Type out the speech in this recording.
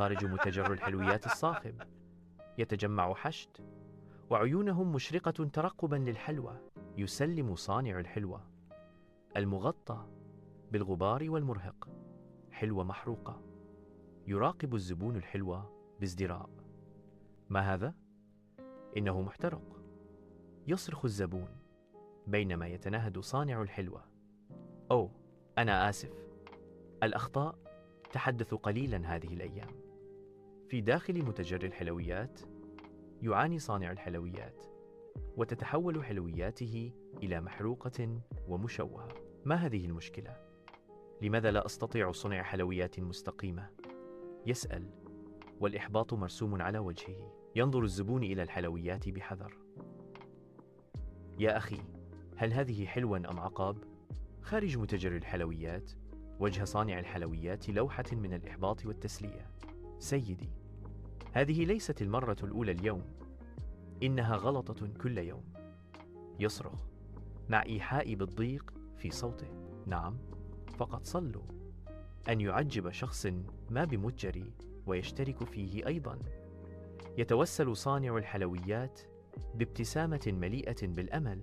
خارج متجر الحلويات الصاخب يتجمع حشد، وعيونهم مشرقة ترقبا للحلوى. يسلم صانع الحلوى المغطى بالغبار والمرهق حلوى محروقة. يراقب الزبون الحلوى بازدراء. ما هذا؟ إنه محترق. يصرخ الزبون بينما يتنهد صانع الحلوى: أوه، أنا آسف. الأخطاء تحدث قليلا هذه الأيام. في داخل متجر الحلويات يعاني صانع الحلويات، وتتحول حلوياته إلى محروقة ومشوهة. ما هذه المشكلة؟ لماذا لا أستطيع صنع حلويات مستقيمة؟ يسأل، والإحباط مرسوم على وجهه. ينظر الزبون إلى الحلويات بحذر. يا أخي، هل هذه حلوى أم عقاب؟ خارج متجر الحلويات، وجه صانع الحلويات لوحة من الإحباط والتسلية. سيدي، هذه ليست المرة الأولى اليوم، إنها غلطة كل يوم. يصرخ مع إيحاء بالضيق في صوته: نعم، فقط صلوا أن يعجب شخص ما بمتجري ويشترك فيه أيضا. يتوسل صانع الحلويات بابتسامة مليئة بالأمل: